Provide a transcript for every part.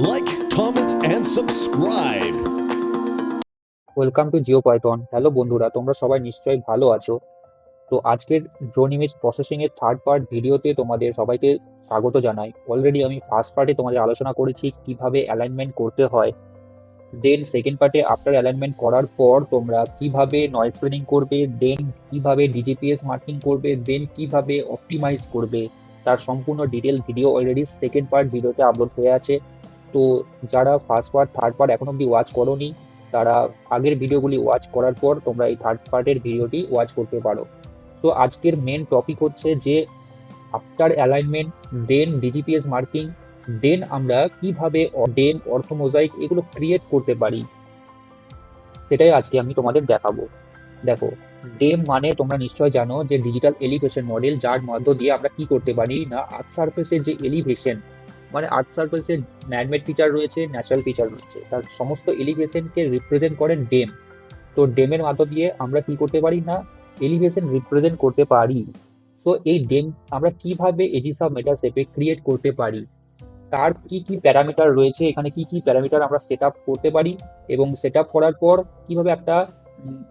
like, comment, and subscribe. Welcome to Jio Python. Hello বন্ধুরা, তোমরা সবাই নিশ্চয়ই ভালো আছো। তো আজকের ড্রোন ইমেজ প্রসেসিং এর থার্ড পার্ট ভিডিওতে তোমাদের সবাইকে স্বাগত জানাই। অলরেডি আমি ফার্স্ট পার্টে তোমাদের আলোচনা করেছি কিভাবে অ্যালাইনমেন্ট করতে হয়। দেন সেকেন্ড পার্টে আফটার অ্যালাইনমেন্ট করার পর তোমরা কিভাবে নয়েজ স্ক্রিনিং করবে, দেন কিভাবে ডিজিপিএস মার্কিং করবে, দেন কিভাবে অপটিমাইজ করবে, তার সম্পূর্ণ detail video already second part ভিডিওতে আপলোড হয়ে আছে। তো যারা ফার্স্ট পার্ট থার্ড পার্ট এখন অব্দি ওয়াচ করোনি, তারা আগের ভিডিওগুলি ওয়াচ করার পর তোমরা এই থার্ড পার্টের ভিডিওটি ওয়াচ করতে পারো। সো আজকের মেন টপিক হচ্ছে যে আফটার অ্যালাইনমেন্ট, দেন ডিজিপিএস মার্কিং, দেন আমরা কিভাবে ডেন অর্থোমোজাইক এগুলো ক্রিয়েট করতে পারি, সেটাই আজকে আমি তোমাদের দেখাবো। দেখো, ডেম মানে তোমরা নিশ্চয় জানো যে ডিজিটাল এলিভেশন মডেল, যার মধ্য দিয়ে আমরা কি করতে পারি না আর্থ সারফেসের যে এলিভেশন, মানে আর্থ সারফেসের ম্যানমেড ফিচার রয়েছে, ন্যাচারাল ফিচার রয়েছে, তার সমস্ত এলিভেশনকে রিপ্রেজেন্ট করেন ডেম। তো ডেমের মধ্য দিয়ে আমরা কি করতে পারি না এলিভেশন রিপ্রেজেন্ট করতে পারি। সো এই ডেম আমরা কিভাবে এজিসাব মেটাশেপে ক্রিয়েট করতে পারি, তার কি কি প্যারামিটার রয়েছে, এখানে কি কি প্যারামিটার আমরা সেট আপ করতে পারি, এবং সেট আপ করার পর কিভাবে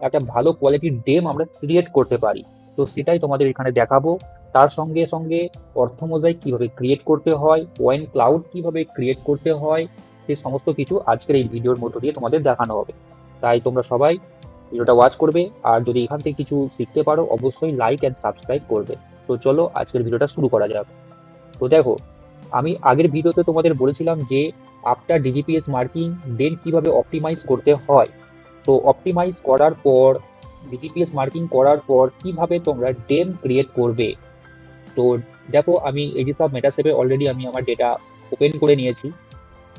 একটা ভালো কোয়ালিটির ডেম আমরা ক্রিয়েট করতে পারি, তো সেটাই তোমাদের এখানে দেখাবো। তার সঙ্গে সঙ্গে অর্থোমোজাইক কিভাবে ক্রিয়েট করতে হয়, পয়েন্ট ক্লাউড কিভাবে ক্রিয়েট করতে হয়, সে সমস্ত কিছু আজকের এই ভিডিওর মধ্য দিয়ে তোমাদের দেখানো হবে। তাই তোমরা সবাই ভিডিওটা ওয়াচ করবে, আর যদি এখান থেকে কিছু শিখতে পারো অবশ্যই লাইক অ্যান্ড সাবস্ক্রাইব করবে। তো চলো আজকের ভিডিওটা শুরু করা যাক। তো দেখো, আমি আগের ভিডিওতে তোমাদের বলেছিলাম যে আফটার ডিজিপিএস মার্কিং দেন কিভাবে অপটিমাইজ করতে হয়। তো অপটিমাইজ করার পর, ডিজিপিএস মার্কিং করার পর কিভাবে তোমরা ডেম ক্রিয়েট করবে। তো দেখো, আমি এজিসাব মেটাশেপে অলরেডি আমি আমার ডেটা ওপেন করে নিয়েছি,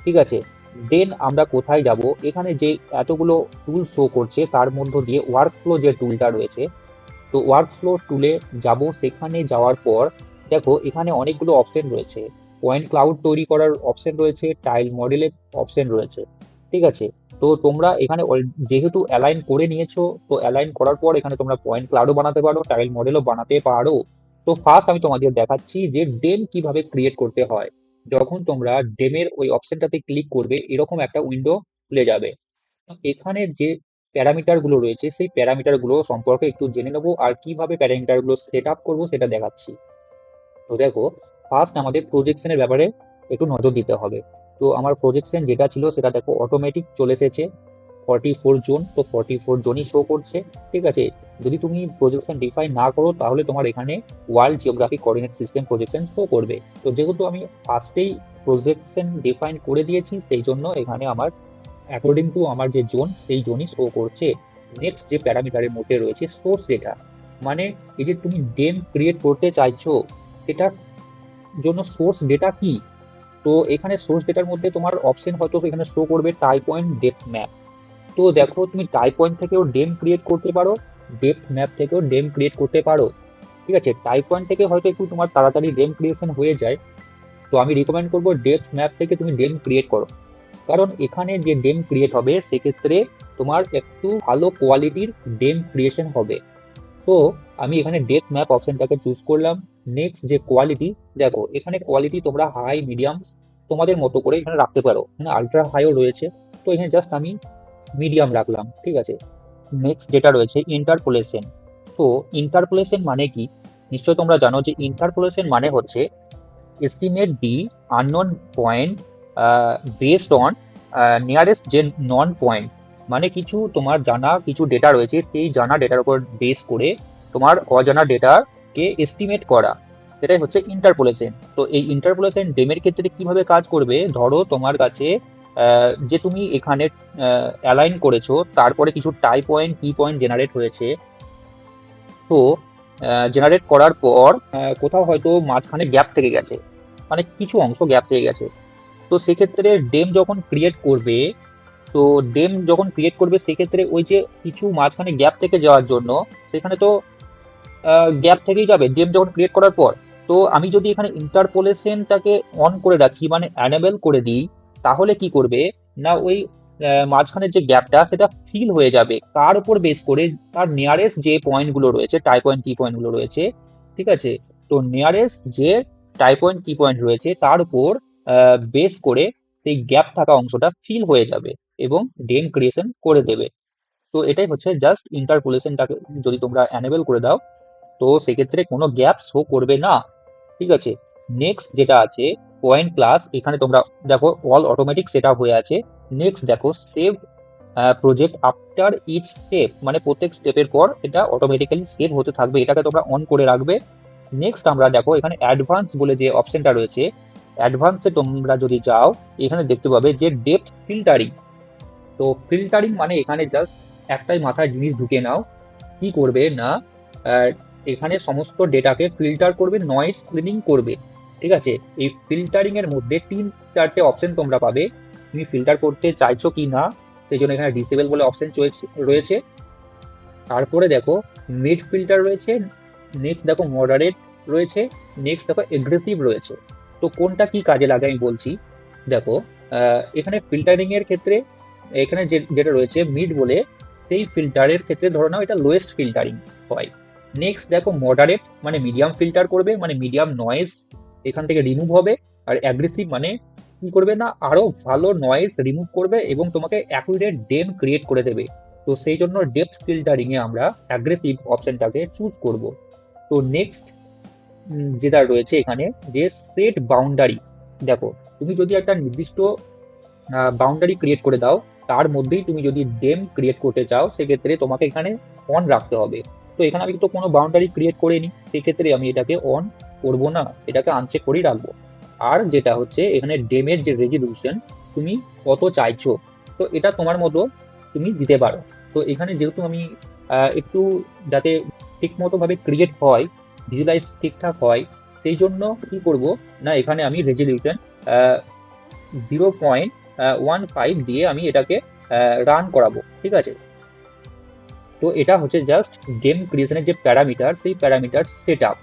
ঠিক আছে। দেন আমরা কোথায় যাব, এখানে যে এতগুলো টুল শো করছে তার মধ্য দিয়ে ওয়ার্কফ্লো যে টুলটা রয়েছে, তো ওয়ার্কফ্লো টুলে যাব। সেখানে যাওয়ার পর দেখো এখানে অনেকগুলো অপশন রয়েছে, পয়েন্ট ক্লাউড তৈরি করার অপশন রয়েছে, টাইল মডেলের অপশন রয়েছে, ঠিক আছে। তো তোমরা এখানে যেহেতু অ্যালাইন করে নিয়েছো, তো অ্যালাইন করার পর এখানে তোমরা পয়েন্ট ক্লাউডও বানাতে পারো, টাইল মডেলও বানাতে পারো। তো ফার্স্ট আমি তোমাদের দেখাচ্ছি যে ডেম কিভাবে ক্রিয়েট করতে হয়। যখন তোমরা ডেমের ওই অপশনটাতে ক্লিক করবে, এরকম একটা উইন্ডো খুলে যাবে। এখানে যে প্যারামিটার গুলো রয়েছে সেই প্যারামিটার গুলো সম্পর্কে একটু জেনে নেবো, আর কিভাবে প্যারামিটার গুলো সেট আপ করবো সেটা দেখাচ্ছি। তো দেখো, ফার্স্ট আমাদের প্রজেকশনের ব্যাপারে একটু নজর দিতে হবে। তো আমার প্রজেকশন যেটা ছিল সেটা দেখো অটোমেটিক চলে এসেছে 44 জোন, তো 44 জোনই শো করছে, ঠিক আছে। যদি তুমি প্রজেকশন ডিফাইন না করো তাহলে তোমার এখানে world geographic coordinate system projection show করবে। তো যেহেতু আমি ফার্স্টেই প্রজেকশন ডিফাইন করে দিয়েছি, সেই জন্য এখানে আমার অ্যাকর্ডিং টু আমার যে জোন সেই জোনই শো করছে। নেক্সট যে প্যারামিটারের মধ্যে রয়েছে সোর্স ডেটা, মানে এই যে তুমি ডেম ক্রিয়েট করতে চাইছো সেটার জন্য সোর্স ডেটা কি। তো এখানে সোর্স ডেটার মধ্যে তোমার অপশন হয়তো এখানে শো করবে টাই পয়েন্ট ডেপথ ম্যাপ। তো দেখো, তুমি টাই পয়েন্ট থেকেও ডেম ক্রিয়েট করতে পারো, ডেপথ ম্যাপ থেকেও ডেম ক্রিয়েট করতে পারো, ঠিক আছে। টাই পয়েন্ট থেকে হয়তো একটু তোমার তাড়াতাড়ি ডেম ক্রিয়েশন হয়ে যায়, তো আমি রিকমেন্ড করবো ডেপথ ম্যাপ থেকে তুমি ডেম ক্রিয়েট করো, কারণ এখানে যে ডেম ক্রিয়েট হবে সেক্ষেত্রে তোমার একটু ভালো কোয়ালিটির ডেম ক্রিয়েশন হবে। সো আমি এখানে ডেপথ ম্যাপ অপশনটাকে চুজ করলাম। নেক্সট যে কোয়ালিটি, দেখো এখানে কোয়ালিটি তোমরা হাই মিডিয়াম তোমাদের মতো করে এখানে রাখতে পারো, এখানে আলট্রা হাইও রয়েছে, তো এখানে জাস্ট আমি মিডিয়াম রাখলাম, ঠিক আছে। নেক্সট যেটা রয়েছে ইন্টারপোলেশন। সো ইন্টারপোলেশন মানে কি, নিশ্চয়ই তোমরা জানো যে ইন্টারপোলেশন মানে হচ্ছে estimate the unknown point based on nearest যে নন পয়েন্ট, মানে কিছু তোমার জানা কিছু ডেটা রয়েছে, সেই জানা ডেটার উপর বেস করে তোমার অজানা ডেটাকে এস্টিমেট করা, সেটাই হচ্ছে ইন্টারপোলেশন। তো এই ইন্টারপোলেশন ডেমের ক্ষেত্রে কিভাবে কাজ করবে, ধরো তোমার কাছে যে তুমি এখানে অ্যালাইন করেছো, তারপরে কিছু টাই পয়েন্ট কি পয়েন্ট জেনারেট হয়েছে। তো জেনারেট করার পর কোথাও হয়তো মাঝখানে গ্যাপ থেকে গেছে, মানে কিছু অংশ গ্যাপ থেকে গেছে। তো সেক্ষেত্রে ডেম যখন ক্রিয়েট করবে, তো ডেম যখন ক্রিয়েট করবে সেক্ষেত্রে ওই যে কিছু মাঝখানে গ্যাপ থেকে যাওয়ার জন্য সেখানে তো গ্যাপ থেকেই যাবে ডেম যখন ক্রিয়েট করার পর। তো আমি যদি এখানে ইন্টারপোলেশনটাকে অন করে রাখি, মানে অ্যানেবল করে দিই, তাহলে কি করবে না ওই মাঝখানের যে গ্যাপটা সেটা ফিল হয়ে যাবে, তার উপর বেস করে তার নিয়ারেস্ট যে পয়েন্টগুলো রয়েছে, টাই পয়েন্ট কি পয়েন্টগুলো রয়েছে, ঠিক আছে। তো নিয়ারেস্ট যে টাই পয়েন্ট কি পয়েন্ট রয়েছে তার উপর বেস করে সেই গ্যাপ থাকা অংশটা ফিল হয়ে যাবে এবং ডেম ক্রিয়েশন করে দেবে। তো এটাই হচ্ছে জাস্ট ইন্টারপোলেশনটাকে যদি তোমরা অ্যানেবল করে দাও, তো সেক্ষেত্রে কোনো গ্যাপ শো করবে না। ঠিক আছে, নেক্সট যেটা আছে পয়েন্ট ক্লাস, এখানে তোমরা দেখো অল অটোমেটিক সেট আপ হয়ে আছে। নেক্সট দেখো save project after each step, মানে প্রত্যেক স্টেপের পর এটা অটোমেটিক্যালি সেভ হতে থাকবে, এটাকে তোমরা অন করে রাখবে। নেক্সট আমরা দেখো এখানে অ্যাডভান্স বলে যে অপশনটা রয়েছে, অ্যাডভান্সে তোমরা যদি যাও এখানে দেখতে পাবে যে ডেপথ ফিল্টারিং। তো ফিল্টারিং মানে এখানে জাস্ট একটাই মাথায় জিনিস ঢুকে নাও, কি করবে না এখানে সমস্ত ডেটাকে ফিল্টার করবে, নয়েজ ক্লিনিং করবে। ঠিক আছে, এই ফিল্টারিং এর মধ্যে 3-4টে অপশন তোমরা পাবে, তুমি ফিল্টার করতে চাইছো কি না সেই জন্য এখানে ডিসেবল বলে অপশন রয়েছে। তারপরে দেখো মিড ফিল্টার রয়েছে, নেক্সট দেখো মডারেট রয়েছে, নেক্সট দেখো এগ্রেসিভ রয়েছে। তো কোনটা কি কাজে লাগে আমি বলছি। দেখো এখানে ফিল্টারিং এর ক্ষেত্রে এখানে যেটা রয়েছে মিড বলে, সেই ফিল্টারের ক্ষেত্রে ধরো নাও এটা লোয়েস্ট ফিল্টারিং হয়। নেক্সট দেখো মডারেট মানে মিডিয়াম ফিল্টার করবে, মানে মিডিয়াম নয়েজ এখান থেকে রিমুভ হবে। আর অ্যাগ্রেসিভ মানে কি করবে না, আরো ভালো নয়েজ রিমুভ করবে এবং তোমাকে অ্যাকুরেট ডেম ক্রিয়েট করে দেবে। তো সেই জন্য ডেপথ ফিল্টারিং এ আমরা অ্যাগ্রেসিভ অপশনটাকে চুজ করব। তো নেক্সট যেটা রয়েছে এখানে যে সেট বাউন্ডারি, দেখো তুমি যদি একটা নির্দিষ্ট বাউন্ডারি ক্রিয়েট করে দাও, তার মধ্যেই তুমি যদি ডেম ক্রিয়েট করতে চাও সেক্ষেত্রে তোমাকে এখানে অন রাখতে হবে। তো এখানে আমি তো কোনো বাউন্ডারি ক্রিয়েট করিনি, সেক্ষেত্রে আমি এটাকে অন করব না, এটাকে আনচেক করেই রাখবো। আর যেটা হচ্ছে এখানে ডেমের যে রেজলিউশন তুমি কত চাইছো, তো এটা তোমার মতো তুমি দিতে পারো। তো এখানে যেহেতু আমি একটু যাতে ঠিক মতো ভাবে ক্রিয়েট হয়, ভিজুয়ালাইজ ঠিকঠাক হয়, সেই জন্য কি করব না এখানে আমি রেজলিউশন 0.15 দিয়ে আমি এটাকে রান করাবো। ঠিক আছে, তো এটা হচ্ছে জাস্ট ডেম ক্রিয়েশনের যে প্যারামিটার, সেই প্যারামিটার সেট আপ।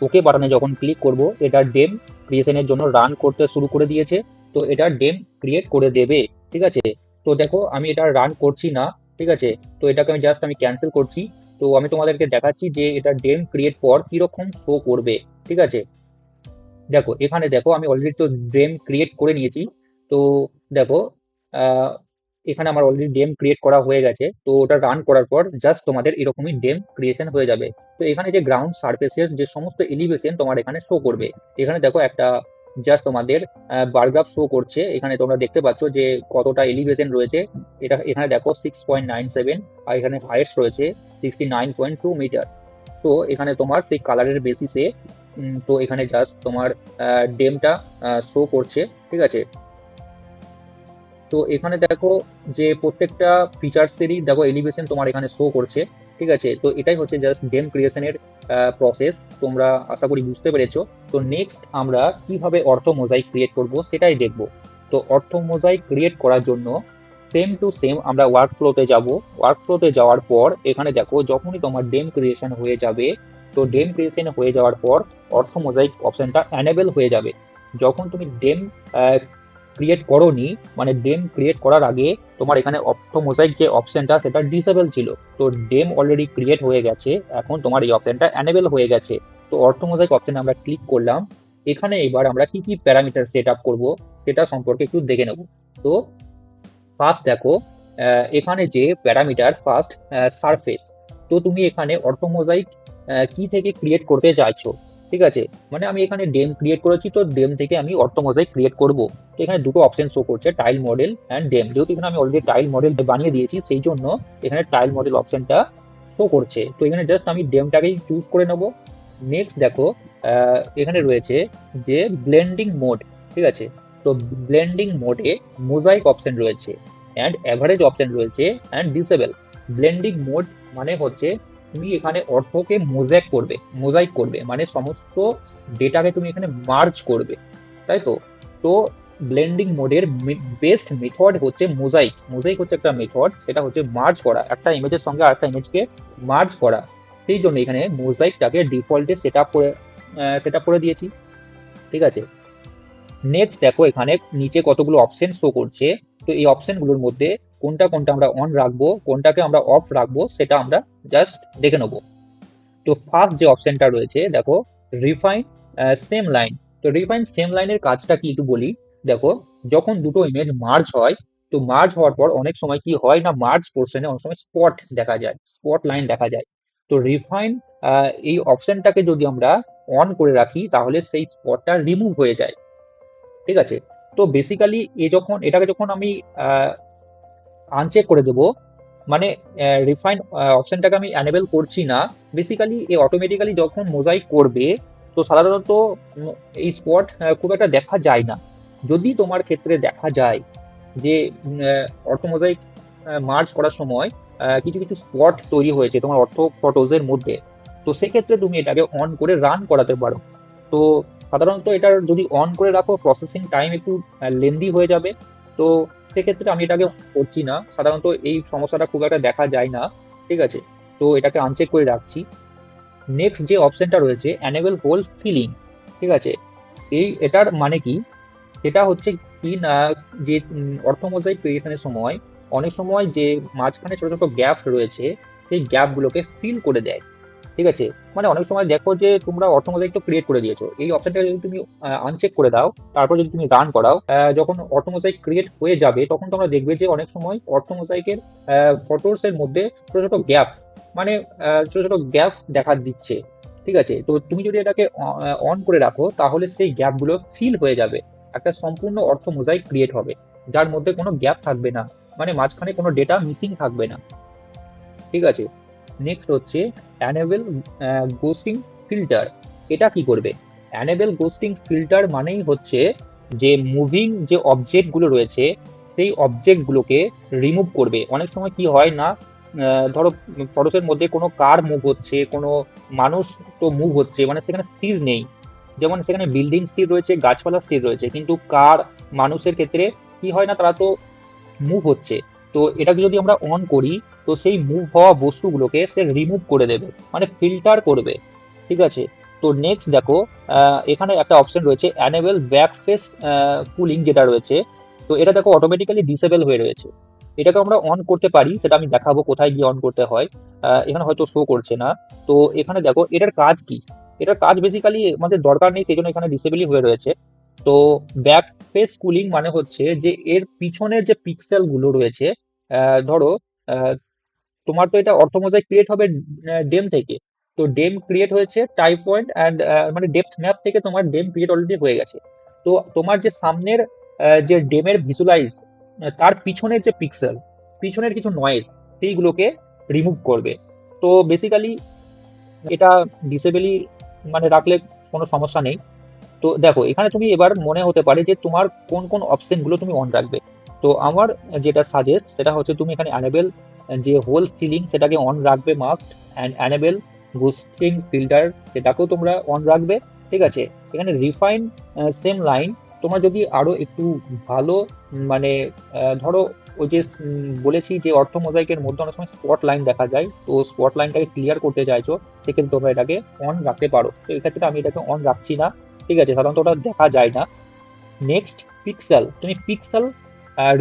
ওকে বাটনে যখন ক্লিক করব এটা ডেম ক্রিয়েশনের জন্য রান করতে শুরু করে দিয়েছে, তো এটা ডেম ক্রিয়েট করে দেবে। ঠিক আছে, তো দেখো আমি এটা রান করছি না। ঠিক আছে, তো এটাকে আমি জাস্ট ক্যান্সেল করছি। তো আমি তোমাদেরকে দেখাচ্ছি যে এটা ডেম ক্রিয়েট পর কিরকম শো করবে। ঠিক আছে, দেখো এখানে দেখো আমি অলরেডি তো ডেম ক্রিয়েট করে নিয়েছি। তো দেখো আহ, এখানে আমার অলরেডি ডেম ক্রিয়েট করা হয়ে গেছে, তো ওটা রান করার পর জাস্ট তোমাদের এরকমই ডেম ক্রিয়েশন হয়ে যাবে। তো এখানে যে গ্রাউন্ড সারফেসের যে সমস্ত এলিভেশন তোমার এখানে শো করবে, এখানে দেখো একটা জাস্ট তোমাদের বারগ্রাফ শো করছে, এখানে তোমরা দেখতে পাচ্ছ যে কতটা এলিভেশন রয়েছে। এটা এখানে দেখো 6.97, আর এখানে হাইয়েস্ট রয়েছে 69.2 মিটার। তো এখানে তোমার সেই কালারের বেসিসে তো এখানে জাস্ট তোমার ডেমটা শো করছে। ঠিক আছে, তো এখানে দেখো যে প্রত্যেকটা ফিচার্সেরই দেখো এলিভেশন তোমার এখানে শো করছে। ঠিক আছে, তো এটাই হচ্ছে জাস্ট ডেম ক্রিয়েশনের প্রসেস, তোমরা আশা করি বুঝতে পেরেছো। তো নেক্সট আমরা কিভাবে অর্থ মোজাইক ক্রিয়েট করব সেটাই দেখব। তো অর্থ মোজাইক ক্রিয়েট করার জন্য সেম টু সেম আমরা ওয়ার্ক ফ্লোতে যাব। ওয়ার্ক ফ্লোতে যাওয়ার পর এখানে দেখো যখনই তোমার ডেম ক্রিয়েশন হয়ে যাবে, তো ডেম ক্রিয়েশন হয়ে যাওয়ার পর অর্থ মোজাইক অপশনটা অ্যানেবল হয়ে যাবে। যখন তুমি ডেম ক্রিয়েট করোনি, মানে ডেম ক্রিয়েট করার আগে তোমার এখানে অর্থ মোজাইক যে অপশনটা সেটা ডিসেবল ছিল, তো ডেম অলরেডি ক্রিয়েট হয়ে গেছে, এখন তোমার এই অপশনটা অ্যানেবল হয়ে গেছে। তো অর্থ মোজাইক অপশনে আমরা ক্লিক করলাম। এখানে এবার আমরা কি কি প্যারামিটার সেট আপ করবো সেটা সম্পর্কে একটু দেখে নেব। তো ফার্স্ট দেখো এখানে যে প্যারামিটার ফার্স্ট সারফেস, তো তুমি এখানে অর্থোমোজাইক কি থেকে ক্রিয়েট করতে চাইছো। ঠিক আছে, মানে আমি এখানে ডেম ক্রিয়েট করেছি, তো ডেম থেকে আমি অর্থোমোজাইক ক্রিয়েট করব। তো এখানে দুটো অপশন শো করছে, টাইল মডেল অ্যান্ড ডেম। যেহেতু এখানে আমি অলরেডি টাইল মডেল বানিয়ে দিয়েছি সেই জন্য এখানে টাইল মডেল অপশনটা শো করছে। তো এখানে জাস্ট আমি ডেমটাকেই চুজ করে নেব। নেক্সট দেখো এখানে রয়েছে যে ব্লেন্ডিং মোড। ঠিক আছে, তো ব্লেন্ডিং মোডে মোজাইক অপশন রয়েছে অ্যান্ড অ্যাভারেজ অপশন রয়েছে অ্যান্ড ডিসেবল। ব্লেন্ডিং মোড মানে হচ্ছে তুমি এখানে অর্থকে মোজাইক করবে মানে সমস্ত ডেটাকে তুমি এখানে মার্জ করবে, তাই তো। তো ব্লেন্ডিং মোডের বেস্ট মেথড হচ্ছে মোজাইক। মোজাইক হচ্ছে একটা মেথড, সেটা হচ্ছে মার্জ করা, একটা ইমেজের সঙ্গে আরেকটা ইমেজকে মার্জ করা। সেই জন্য এখানে মোজাইকটাকে ডিফল্টে সেট আপ করে দিয়েছি। ঠিক আছে, নেক্সট দেখো এখানে নিচে কতগুলো অপশন শো করছে, তো এই অপশনগুলোর মধ্যে কোনটা কোনটা আমরা অন রাখবো, কোনটাকে আমরা অফ রাখবো সেটা আমরা জাস্ট দেখে নেবো। তো ফার্স্ট যে অপশনটা রয়েছে দেখো রিফাইন সেম লাইন। তো রিফাইন সেম লাইনের কাজটা কি একটু বলি। দেখো যখন দুটো ইমেজ মার্জ হয়, তো মার্জ হওয়ার পর অনেক সময় কি হয় না, মার্জ পোর্শনে অনেক সময় স্পট দেখা যায়, স্পট লাইন দেখা যায়। তো রিফাইন এই অপশনটাকে যদি আমরা অন করে রাখি তাহলে সেই স্পটটা রিমুভ হয়ে যায়। ঠিক আছে, তো বেসিক্যালি এটাকে যখন আমি আনচেক করে দেবো, মানে রিফাইন অপশনটাকে আমি অ্যানেবল করছি না, বেসিক্যালি এ অটোমেটিক্যালি যখন মোজাইক করবে, তো সাধারণত এই স্পট খুব একটা দেখা যায় না। যদি তোমার ক্ষেত্রে দেখা যায় যে অর্থ মোজাইক মার্জ করার সময় কিছু কিছু স্পট তৈরি হয়েছে তোমার অর্থ ফটোজের মধ্যে, তো সেক্ষেত্রে তুমি এটাকে অন করে রান করাতে পারো। তো সাধারণত এটার যদি অন করে রাখো প্রসেসিং টাইম একটু লেন্দি হয়ে যাবে। তো সেক্ষেত্রে আমি এটাকে করছি না, সাধারণত এই সমস্যাটা খুব একটা দেখা যায় না। ঠিক আছে, তো এটাকে আনচেক করে রাখছি। নেক্সট যে অপশনটা রয়েছে অ্যানেবল হোল ফিলিং। ঠিক আছে, এটার মানে কি, সেটা হচ্ছে কি না, যে অর্থ মোজাইক ক্রিয়েশনের সময় অনেক সময় যে মাঝখানে ছোট ছোট গ্যাপ রয়েছে, সেই গ্যাপগুলোকে ফিল করে দেয়। ঠিক আছে, মানে অনেক সময় দেখো যে তোমরা অর্থ মোজাইক তো ক্রিয়েট করে দিয়েছো, এই অপশনটা যদি তুমি আনচেক করে দাও, তারপর যদি তুমি রান করাও, যখন অর্থ মোজাইক ক্রিয়েট হয়ে যাবে তখন তোমরা দেখবে যে অনেক সময় অর্থ মোজাইকের ফটোস এর মধ্যে ছোট ছোট গ্যাপ, মানে ছোট ছোট গ্যাপ দেখা দিচ্ছে। ঠিক আছে, তো তুমি যদি এটাকে অন করে রাখো তাহলে সেই গ্যাপগুলো ফিল হয়ে যাবে, একটা সম্পূর্ণ অর্থ মোজাইক ক্রিয়েট হবে যার মধ্যে কোনো গ্যাপ থাকবে না, মানে মাঝখানে কোনো ডেটা মিসিং থাকবে না। ঠিক আছে, নেক্সট হচ্ছে অ্যানেবল গোস্টিং ফিল্টার। এটা কি করবে? অ্যানেবল গোস্টিং ফিল্টার মানেই হচ্ছে যে মুভিং যে অবজেক্টগুলো রয়েছে সেই অবজেক্টগুলোকে রিমুভ করবে। অনেক সময় কি হয় না, ধরো ফটোসের মধ্যে কোনো কার মুভ হচ্ছে, কোনো মানুষ তো মুভ হচ্ছে, মানে সেখানে স্থির নেই, যেমন সেখানে বিল্ডিং স্থির রয়েছে, গাছপালা স্থির রয়েছে, কিন্তু কার মানুষের ক্ষেত্রে কি হয় না, তারা তো মুভ হচ্ছে। তো এটাকে যদি আমরা অন করি, তো সেই মুভ হওয়া বস্তুগুলোকে সে রিমুভ করে দেবে, মানে ফিল্টার করবে। ঠিক আছে, তো নেক্সট দেখো, এখানে একটা অপশন রয়েছে অ্যানেবল ব্যাক ফেস কুলিং যেটা রয়েছে, তো এটা দেখো অটোমেটিক্যালি ডিসেবল হয়ে রয়েছে। এটাকে আমরা অন করতে পারি, সেটা আমি দেখাবো কোথায় গিয়ে অন করতে হয়। এখানে হয়তো শো করছে না। তো এখানে দেখো এটার কাজ কি, এটার কাজ বেসিক্যালি আমাদের দরকার নেই, সেই জন্য এখানে ডিসেবলই হয়ে রয়েছে। তো ব্যাক ফেস কুলিং মানে হচ্ছে যে এর পিছনের যে পিক্সেল গুলো রয়েছে, ধরো আহ, তোমার তো এটা অর্থমোজাইক ক্রিয়েট হবে ডেম থেকে, তো ডেম ক্রিয়েট হয়েছে টাইপ পয়েন্ট অ্যান্ড মানে ডেপথ ম্যাপ থেকে তোমার ডেম ক্রিয়েট অলরেডি হয়ে গেছে। তো তোমার যে সামনের যে ডেমের ভিজুয়ালাইজ, তার পিছনের যে পিক্সেল, পিছনের কিছু নয়েজ, সেইগুলোকে রিমুভ করবে। তো বেসিক্যালি এটা ডিসেবলই মানে রাখলে কোনো সমস্যা নেই। তো দেখো এখানে তুমি এবার মনে হতে পারে যে তোমার কোন কোন অপশন গুলো তুমি অন রাখবে। তো আমার যেটা সাজেস্ট সেটা হচ্ছে তুমি এখানে অ্যানেবল যে হোল ফিলিং সেটাকে অন রাখবে must, and enable boosting filter সেটাকেও তোমরা অন রাখবে। ঠিক আছে, এখানে রিফাইন সেম লাইন, তোমরা যদি আরো একটু ভালো মানে ধরো ওই যে বলেছি যে অর্থ মোজাইকের মধ্যে অনেক সময় স্পট লাইন দেখা যায়, তো স্পট লাইনটাকে ক্লিয়ার করতে চাইছো, সেক্ষেত্রে তোমরা এটাকে অন রাখতে পারো। তো এক্ষেত্রে আমি এটাকে অন রাখছি না। ঠিক আছে, সাধারণত ওটা দেখা যায় না। নেক্সট পিক্সেল, তুমি পিক্সেল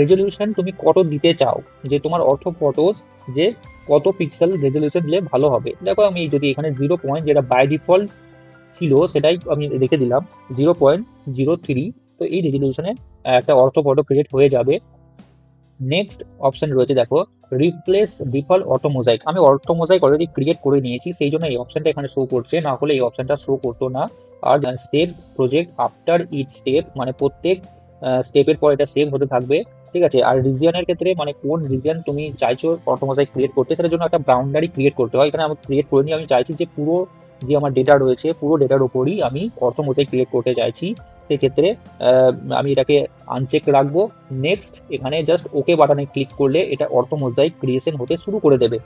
রেজলিউশন তুমি কত দিতে চাও, যে তোমার অর্থ ফটোজ যে কত পিক্সেল রেজলিউশন দিলে ভালো হবে। দেখো আমি যদি এখানে 0 যেটা বাই ডিফল্ট ছিল সেটাই আমি রেখে দিলাম, 0.03। তো এই রেজলিউশনে একটা অর্থ ফটো ক্রিয়েট হয়ে যাবে। নেক্সট অপশন রয়েছে দেখো রিপ্লেস ডিফল্ট অটো মোজাইক। আমি অটো মোজাইক অলরেডি ক্রিয়েট করে নিয়েছি, সেই জন্য এই অপশনটা এখানে শো করছে, না হলে এই অপশনটা শো করতো না। আর save project after each step, মানে প্রত্যেক স্টেপের পর এটা সেভ হতে থাকবে। ঠিক আছে, আর রিজিয়নের ক্ষেত্রে মানে কোন রিজিয়ন তুমি চাইছো অটো মোজাইক ক্রিয়েট করতে, সেটার জন্য একটা বাউন্ডারি ক্রিয়েট করতে হয়। এখানে আমি ক্রিয়েট করে নিই, আমি চাইছি যে পুরো যে আমার ডেটা রয়েছে পুরো ডেটার উপরই আমি অটো মোজাইক ক্রিয়েট করতে চাইছি। সেক্ষেত্রে আমি এটাকে আনচেক রাখবো। নেক্সট এখানে জাস্ট ওকে বাটনে ক্লিক করলে এটা অর্থ মোজাইক ক্রিয়েশন হতে শুরু করে দেবে।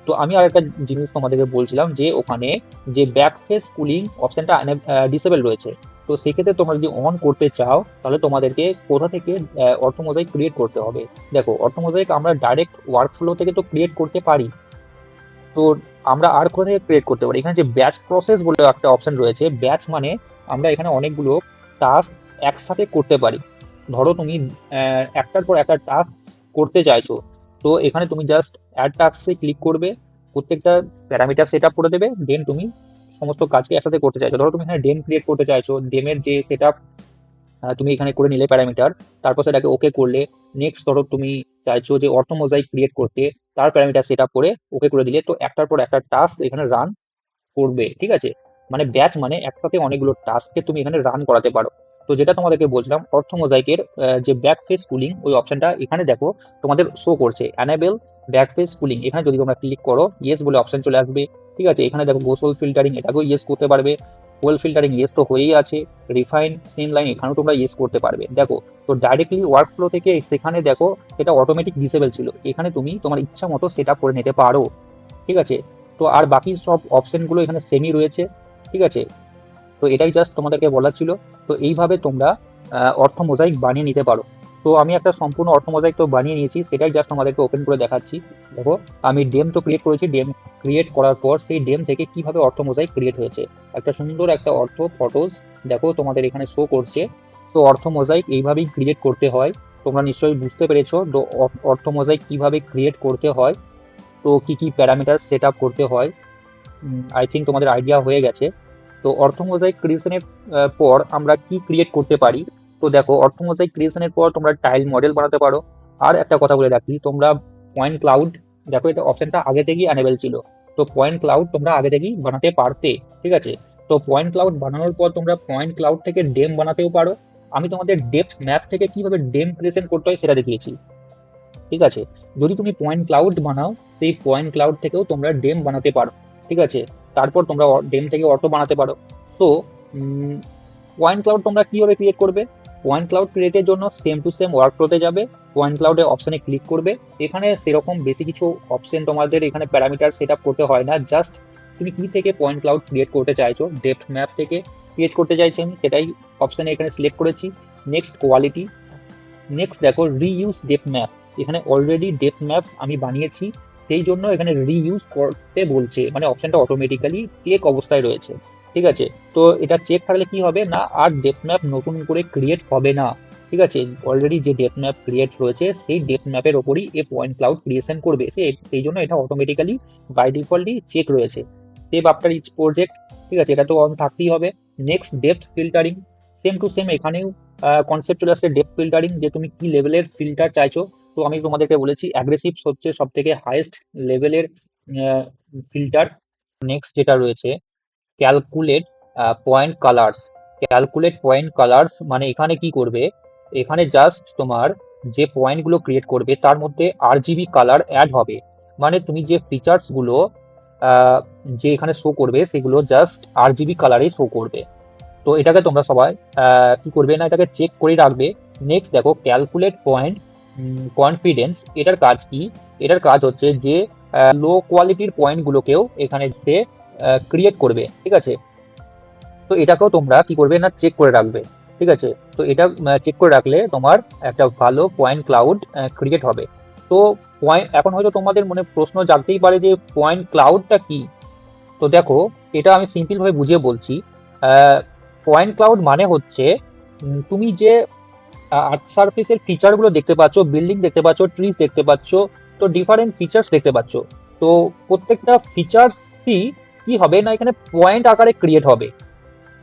তো আমি আর একটা জিনিস তোমাদেরকে বলছিলাম যে ওখানে যে ব্যাক ফেস কুলিং অপশনটা ডিসেবল রয়েছে, তো সেক্ষেত্রে তোমরা যদি অন করতে চাও তাহলে তোমাদেরকে কোথা থেকে অর্থ মোজাইক ক্রিয়েট করতে হবে। দেখো অর্থ মোজাইক আমরা ডাইরেক্ট ওয়ার্কফ্লো থেকে তো ক্রিয়েট করতে পারি, তো আমরা আর কোথা থেকে ক্রিয়েট করতে পারি, এখানে যে ব্যাচ প্রসেস বলে একটা অপশন রয়েছে, ব্যাচ মানে আমরা এখানে অনেকগুলো টাস্ক একসাথে করতে পারি। ধরো তুমি একটার পর একটা টাস্ক করতে চাইছো, তো এখানে তুমি জাস্ট অ্যাড টাস্কে ক্লিক করবে, প্রত্যেকটা প্যারামিটার সেট আপ করে দেবে, দেন তুমি সমস্ত কাজকে একসাথে করতে চাইছো। ধরো তুমি এখানে ডেম ক্রিয়েট করতে চাইছো, ডেমের যে সেট তুমি এখানে করে নিলে প্যারামিটার, তারপর সেটাকে ওকে করলে। নেক্সট ধরো তুমি চাইছো যে অর্থ মোজাইক ক্রিয়েট করতে, তার প্যারামিটার সেট আপ করে ওকে করে দিলে, তো একটার পর একটা টাস্ক এখানে রান করবে, ঠিক আছে। মানে ব্যাচ মানে একসাথে অনেকগুলো টাস্ককে তুমি এখানে রান করাতে পারো। তো যেটা তোমাদেরকে বলছিলাম, অর্থ মোজাইকের যে ব্যাক ফেস কুলিং ওই অপশনটা এখানে দেখো তোমাদের শো করছে, অ্যানেবল ব্যাক ফেস কুলিং। এখানে যদি তোমরা ক্লিক করো ইয়েস বলে অপশন চলে আসবে, ঠিক আছে। এখানে দেখো গোসল ফিল্টারিং, এটাকেও ইয়েস করতে পারবে। ওয়েল ফিল্টারিং ইয়েস তো হয়েই আছে। রিফাইন সিম লাইন এখানেও তোমরা ইয়েস করতে পারবে। দেখো, তো ডাইরেক্টলি ওয়ার্ক ফ্লো থেকে সেখানে দেখো এটা অটোমেটিক ডিসেবল ছিল, এখানে তুমি তোমার ইচ্ছা মতো সেট আপ করে নিতে পারো, ঠিক আছে। তো আর বাকি সব অপশনগুলো এখানে সেমই রয়েছে, ঠিক আছে। তো এটাই জাস্ট তোমাদেরকে বলার ছিল। তো এইভাবে তোমরা অর্থ মোজাইক বানিয়ে নিতে পারো। তো আমি একটা সম্পূর্ণ অর্থ মোজাইক তো বানিয়ে নিয়েছি, সেটাই জাস্ট তোমাদেরকে ওপেন করে দেখাচ্ছি। দেখো, আমি ডেম তো ক্রিয়েট করেছি, ডেম ক্রিয়েট করার পর সেই ডেম থেকে কিভাবে অর্থ মোজাইক ক্রিয়েট হয়েছে। একটা সুন্দর একটা অর্থ ফটোজ দেখো তোমাদের এখানে শো করছে। তো অর্থ মোজাইক এইভাবেই ক্রিয়েট করতে হয়। তোমরা নিশ্চয়ই বুঝতে পেরেছো তো অর্থ মোজাইক কিভাবে ক্রিয়েট করতে হয়, তো কি কি প্যারামিটার সেট আপ করতে হয়। আই থিঙ্ক তোমাদের আইডিয়া হয়ে গেছে। তো অর্থ মোজাইক ক্রিয়েশনের পর আমরা কি ক্রিয়েট করতে পারি। তো দেখো, অর্থ মোজাইক ক্রিয়েশনের পর তোমরা টাইল মডেল বানাতে পারো। আর একটা কথা বলে রাখি, তোমরা পয়েন্ট ক্লাউড, দেখো এটা অপশনটা আগে থেকেই অ্যানেবল ছিল। তো পয়েন্ট ক্লাউড তোমরা আগে থেকেই বানাতে পারতে, ঠিক আছে। তো পয়েন্ট ক্লাউড বানানোর পর তোমরা পয়েন্ট ক্লাউড থেকে ডেম বানাতেও পারো। আমি তোমাদের ডেপথ ম্যাপ থেকে কিভাবে ডেম ক্রিয়েশন করতে হয় সেটা দেখিয়েছি, ঠিক আছে। যদি তুমি পয়েন্ট ক্লাউড বানাও, সেই পয়েন্ট ক্লাউড থেকেও তোমরা ডেম বানাতে পারো, ঠিক আছে। তারপর তোমরা ডেম থেকে অটো বানাতে পারো। সো পয়েন্ট ক্লাউড তোমরা কিভাবে ক্রিয়েট করবে। পয়েন্ট ক্লাউড ক্রিয়েটের জন্য সেম টু সেম ওয়ার্ক ফ্লোতে যাবে, পয়েন্ট ক্লাউডের অপশনে ক্লিক করবে। এখানে সেরকম বেশি কিছু অপশন তোমাদের এখানে প্যারামিটার সেট আপ করতে হয় না, জাস্ট তুমি কি থেকে পয়েন্ট ক্লাউড ক্রিয়েট করতে চাইছো, ডেপথ ম্যাপ থেকে ক্রিয়েট করতে চাইছি আমি, সেটাই অপশনে এখানে সিলেক্ট করেছি। নেক্সট কোয়ালিটি, নেক্সট দেখো রিইউজ ডেপথ ম্যাপ। এখানে অলরেডি ডেপথ ম্যাপস আমি বানিয়েছি, সেই জন্য এখানে রিইউজ করতে বলছে, মানে অপশনটা অটোমেটিক্যালি চেক অবস্থায় রয়েছে, ঠিক আছে। তো এটা চেক থাকলে কি হবে না, আর ডেপথ ম্যাপ নতুন করে ক্রিয়েট হবে না, ঠিক আছে। অলরেডি যে ডেপথ ম্যাপ ক্রিয়েট রয়েছে সেই ডেপথ ম্যাপের ওপরই এ পয়েন্ট ক্লাউড ক্রিয়েশন করবে, সেই জন্য এটা অটোমেটিক্যালি বাই ডিফল্টই চেক রয়েছে। সেভ আফটার ইচ প্রজেক্ট, ঠিক আছে, এটা তো অন থাকতেই হবে। Next depth filtering, same to same এখানেও কনসেপ্ট চলে আসছে ডেপথ ফিল্টারিং, যে তুমি কি লেভেলের ফিল্টার চাইছো। তো আমি তোমাদেরকে বলেছি অ্যাগ্রেসিভ হচ্ছে সব থেকে হাইয়েস্ট লেভেলের ফিল্টার। নেক্সট যেটা রয়েছে calculate point colours. Calculate point colours মানে এখানে কি করবে, এখানে জাস্ট তোমার যে পয়েন্টগুলো ক্রিয়েট করবে তার মধ্যে RGB কালার অ্যাড হবে। মানে তুমি যে ফিচার্সগুলো যে এখানে শো করবে সেগুলো জাস্ট RGB কালারেই শো করবে। তো এটাকে তোমরা সবাই কি করবে না, এটাকে চেক করে রাখবে। নেক্সট দেখো ক্যালকুলেট পয়েন্ট কনফিডেন্স, এটার কাজ কি, এটার কাজ হচ্ছে যে লো কোয়ালিটির পয়েন্টগুলোকেও এখানে সে ক্রিয়েট করবে, ঠিক আছে। তো এটাকেও তোমরা কি করবে না চেক করে রাখবে, ঠিক আছে। তো এটা চেক করে রাখলে তোমার একটা ভালো পয়েন্ট ক্লাউড ক্রিয়েট হবে। তো পয়েন্ট, এখন হয়তো তোমাদের মনে প্রশ্ন জাগতেই পারে যে পয়েন্ট ক্লাউডটা কি। তো দেখো, এটা আমি সিম্পল ভাবে বুঝিয়ে বলছি। পয়েন্ট ক্লাউড মানে হচ্ছে তুমি যে আর্থ সারফেসের ফিচারগুলো দেখতে পাচ্ছ, বিল্ডিং দেখতে পাচ্ছ, ট্রিজ দেখতে পাচ্ছ, তো ডিফারেন্ট ফিচার্স দেখতে পাচ্ছ। তো প্রত্যেকটা ফিচার্সই কি হবে না এখানে পয়েন্ট আকারে ক্রিয়েট হবে,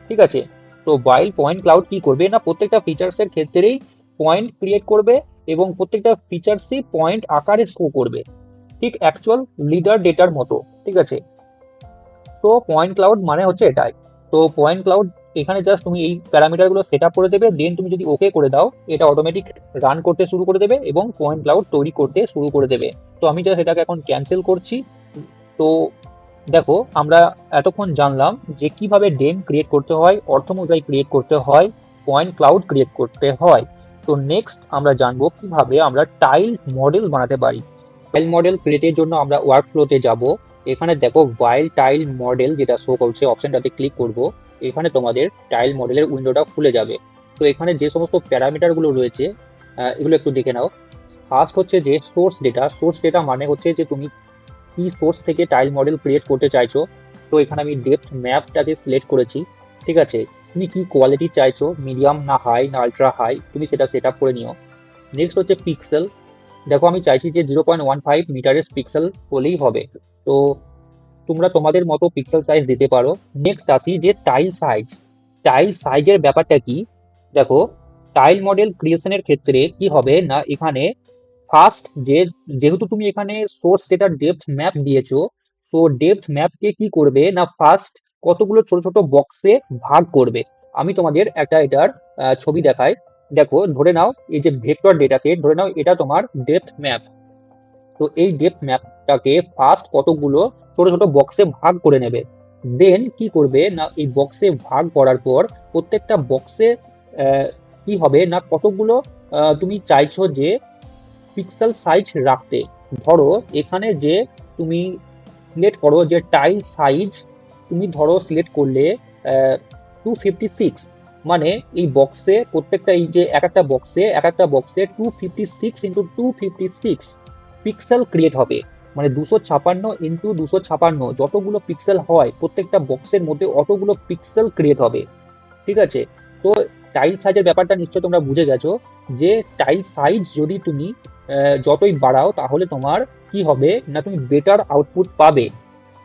ঠিক আছে। তো ওয়াইল পয়েন্ট ক্লাউড কি করবে না প্রত্যেকটা ফিচার্সের ক্ষেত্রেই পয়েন্ট ক্রিয়েট করবে এবং প্রত্যেকটা ফিচার্সই পয়েন্ট আকারে শো করবে, ঠিক অ্যাকচুয়াল লিডার ডেটার মতো, ঠিক আছে। সো পয়েন্ট ক্লাউড মানে হচ্ছে এটাই। তো পয়েন্ট ক্লাউড এখানে জাস্ট তুমি এই প্যারামিটারগুলো সেট আপ করে দেবে, দেন তুমি যদি ওকে করে দাও এটা অটোমেটিক রান করতে শুরু করে দেবে এবং পয়েন্ট ক্লাউড তৈরি করতে শুরু করে দেবে। তো আমি জাস্ট এটাকে এখন ক্যান্সেল করছি। তো দেখো, আমরা এতক্ষণ জানলাম যে কিভাবে ডেম ক্রিয়েট করতে হয়, অর্থ মোজাইক ক্রিয়েট করতে হয়, পয়েন্ট ক্লাউড ক্রিয়েট করতে হয়। তো নেক্সট আমরা জানবো কিভাবে আমরা টাইল মডেল বানাতে পারি। টাইল মডেল ক্রিয়েটের জন্য আমরা ওয়ার্ক ফ্লোতে যাব। এখানে দেখো ওয়াইল্ড টাইল মডেল যেটা শো করছে, অপশনটাতে ক্লিক করব। এখানে তোমাদের টাইল মডেলের উইন্ডোটা খুলে যাবে। তো এখানে যে সমস্ত প্যারামিটারগুলো রয়েছে এগুলো একটু দেখে নাও। ফার্স্ট হচ্ছে যে সোর্স ডেটা। সোর্স ডেটা মানে হচ্ছে যে তুমি কি সোর্স থেকে টাইল মডেল ক্রিয়েট করতে চাইছো। তো এখানে আমি ডেপথ ম্যাপটাকে সিলেক্ট করেছি, ঠিক আছে। তুমি কি কোয়ালিটি চাইছো, মিডিয়াম না হাই না আলট্রা হাই, তুমি সেটা সেট আপ করে নিও। নেক্সট হচ্ছে পিক্সেল। দেখো আমি চাইছি যে 0.15 মিটারের পিক্সেল হলেই হবে। তো তোমরা তোমাদের মতো পিক্সেল সাইজ দিতে পারো। নেক্সট আসি যে টাইল সাইজ। টাইল সাইজের ব্যাপারটা কি, দেখো টাইল মডেল ক্রিয়েশনের ক্ষেত্রে কি হবে না, এখানে ফার্স্ট যেহেতু তুমি এখানে সোর্স ডেটা ডেপথ ম্যাপ দিয়েছো, তো ডেপথ ম্যাপকে কি করবে না, ফার্স্ট কতগুলো ছোট ছোট বক্সে ভাগ করবে। আমি তোমাদের একটা এটার ছবি দেখাই। দেখো, ধরে নাও এই যে ভেক্টর ডেটা সেট, ধরে নাও এটা তোমার ডেপথ ম্যাপ। তো এই ডেপথ ম্যাপটাকে ফার্স্ট কতগুলো ছোট ছোট বক্সে ভাগ করে নেবে। দেন কি করবে না, এই বক্সে ভাগ করার পর প্রত্যেকটা বক্সে কি হবে না, কতগুলো তুমি চাইছো যে পিক্সেল সাইজ রাখতে। ধরো এখানে যে তুমি সিলেক্ট করো যে টাইল সাইজ, তুমি ধরো সিলেক্ট করলে 256, মানে এই বক্সে প্রত্যেকটা এই যে এক একটা বক্সে 256 পিক্সেল ক্রিয়েট হবে। মানে 256 যতগুলো পিক্সেল হয় প্রত্যেকটা বক্সের মধ্যে অতগুলো পিক্সেল ক্রিয়েট হবে। ঠিক আছে, তো টাইল সাইজের ব্যাপারটা নিশ্চয়ই তোমরা বুঝে গেছো যে টাইল সাইজ যদি তুমি যতই বাড়াও তাহলে তোমার কি হবে না, তুমি বেটার আউটপুট পাবে।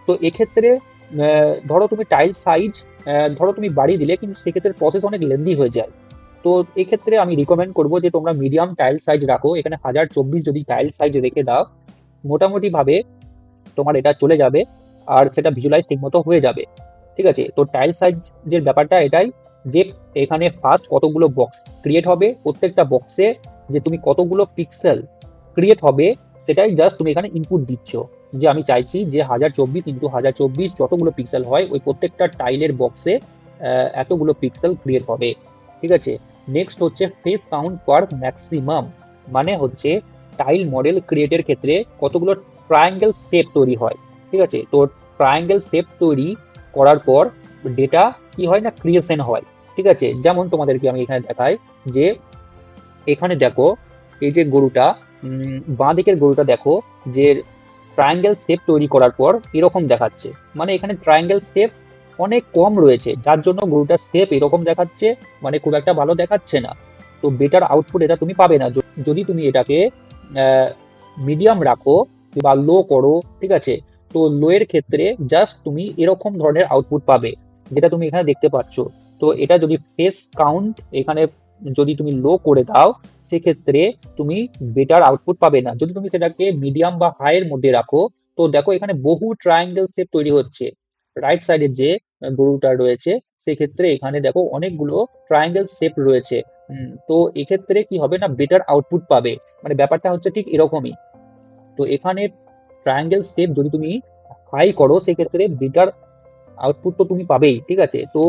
তো এক্ষেত্রে ধরো তুমি টাইল সাইজ ধরো তুমি বাড়িয়ে দিলে, কিন্তু সেক্ষেত্রে প্রসেস অনেক লেন্দি হয়ে যায়। তো এক্ষেত্রে আমি রিকমেন্ড করবো যে তোমরা মিডিয়াম টাইল সাইজ রাখো। এখানে 1024 যদি টাইল সাইজ রেখে দাও, মোটামুটি ভাবে তোমার এটা চলে যাবে আর সেটা ভিজুয়ালাইজ ঠিক মতো হয়ে যাবে। ঠিক আছে, তো টাইল সাইজের ব্যাপারটা এটাই যে এখানে ফার্স্ট কতগুলো বক্স ক্রিয়েট হবে, প্রত্যেকটা বক্সে যে তুমি কতগুলো পিক্সেল ক্রিয়েট হবে সেটাই জাস্ট তুমি এখানে ইনপুট দিচ্ছ। যে আমি চাইছি যে 1024 যতগুলো পিক্সেল হয় ওই প্রত্যেকটা টাইলের বক্সে এতগুলো পিক্সেল ক্রিয়েট হবে। ঠিক আছে, নেক্সট হচ্ছে ফেস কাউন্ট পার ম্যাক্সিমাম, মানে হচ্ছে টাইল মডেল ক্রিয়েটের ক্ষেত্রে কতগুলো ট্রায়াঙ্গেল শেপ তৈরি হয়। ঠিক আছে, তো ট্রায়াঙ্গেল শেপ তৈরি করার পর ডেটা কি হয় না, ক্রিয়েশন হয়। ঠিক আছে, যেমন তোমাদেরকে আমি এখানে দেখাই যে এখানে দেখো এই যে গরুটা, বাঁ দিকের গরুটা দেখো যে ট্রায়াঙ্গেল শেপ তৈরি করার পর এরকম দেখাচ্ছে। মানে এখানে ট্রায়াঙ্গেল শেপ অনেক কম রয়েছে, যার জন্য গরুটার শেপ এরকম দেখাচ্ছে, মানে খুব একটা ভালো দেখাচ্ছে না। তো বেটার আউটপুট এটা তুমি পাবে না যদি তুমি এটাকে মিডিয়াম রাখো বা লো করো। ঠিক আছে, তো লো এর ক্ষেত্রে জাস্ট তুমি এরকম ধরনের আউটপুট পাবে যেটা তুমি এখানে দেখতে পাচ্ছ। তো এটা যদি ফেস কাউন্ট এখানে যদি তুমি লো করে দাও, সেক্ষেত্রে তুমি বেটার আউটপুট পাবে না। যদি তুমি সেটাকে মিডিয়াম বা হাই এর মধ্যে রাখো, তো দেখো এখানে বহু ট্রায়াঙ্গেল শেপ তৈরি হচ্ছে। রাইট সাইডে যে গরুটা রয়েছে সেক্ষেত্রে এখানে দেখো অনেকগুলো ট্রায়াঙ্গেল শেপ রয়েছে। তো এক্ষেত্রে কি হবে না, বেটার আউটপুট পাবে। মানে ব্যাপারটা হচ্ছে ঠিক এরকমই। তো এখানে ট্রায়াঙ্গেল শেপ যদি তুমি হাই করো সেক্ষেত্রে বেটার আউটপুট তো তুমি পাবেই। ঠিক আছে, তো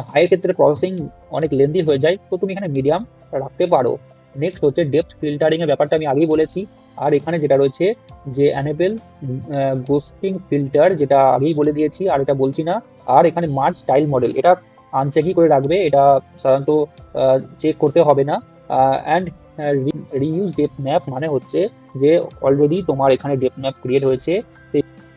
হাইয়ের ক্ষেত্রে প্রসেসিং অনেক লেন্দি হয়ে যায়, তো তুমি এখানে মিডিয়াম রাখতে পারো। নেক্সট হচ্ছে ডেপথ ফিল্টারিং এর ব্যাপারটা আমি আগেই বলেছি। আর এখানে যেটা রয়েছে যে অ্যানেবল গোস্টিং ফিল্টার, যেটা আগেই বলে দিয়েছি আর এটা বলছি না। আর এখানে মার্জ স্টাইল মডেল, এটা আনচেকই করে রাখবে, এটা সাধারণত চেক করতে হবে না। অ্যান্ড রিইউজ ডেপথ ম্যাপ, মানে হচ্ছে যে অলরেডি তোমার এখানে ডেপথ ম্যাপ ক্রিয়েট হয়েছে,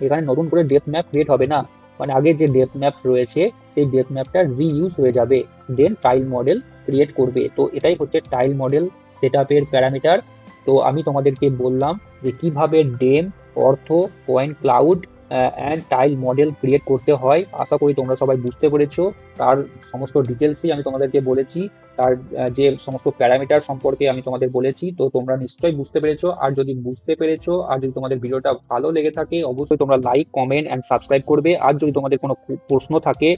এখানে নতুন করে ডেপথ ম্যাপ ক্রিয়েট হবে না। মানে আগে যে ডেপথ ম্যাপ রয়েছে সেই ডেপথ ম্যাপটা রিইউজ হয়ে যাবে, দেন টাইল মডেল ক্রিয়েট করবে। তো এটাই হচ্ছে টাইল মডেল সেটআপের প্যারামিটার। তো আমি তোমাদেরকে বললাম যে কিভাবে ডেম, অর্থ, point cloud and tile model create করতে হয়। আশা করি তোমরা সবাই বুঝতে পেরেছো। তার সমস্ত ডিটেলসই আমি তোমাদেরকে বলেছি, তার যে সমস্ত প্যারামিটার সম্পর্কে আমি তোমাদের বলেছি। তো তোমরা নিশ্চয়ই বুঝতে পেরেছো। আর যদি বুঝতে পেরেছো আর যদি তোমাদের ভিডিওটা ভালো লেগে থাকে, অবশ্যই তোমরা লাইক, কমেন্ট অ্যান্ড সাবস্ক্রাইব করবে। আর যদি তোমাদের কোনো প্রশ্ন থাকে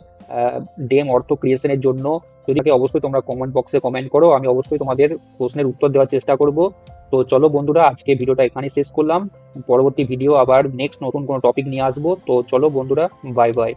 ডেম অর্থ ক্রিয়েশনের জন্য, যদি অবশ্যই তোমরা কমেন্ট বক্সে কমেন্ট করো, আমি অবশ্যই তোমাদের প্রশ্নের উত্তর দেওয়ার চেষ্টা করব। তো চলো বন্ধুরা, আজকে ভিডিওটা এখানে শেষ করলাম। পরবর্তী ভিডিও আবার নেক্সট নতুন কোনো টপিক নিয়ে আসবো। তো চলো বন্ধুরা, বাই বাই।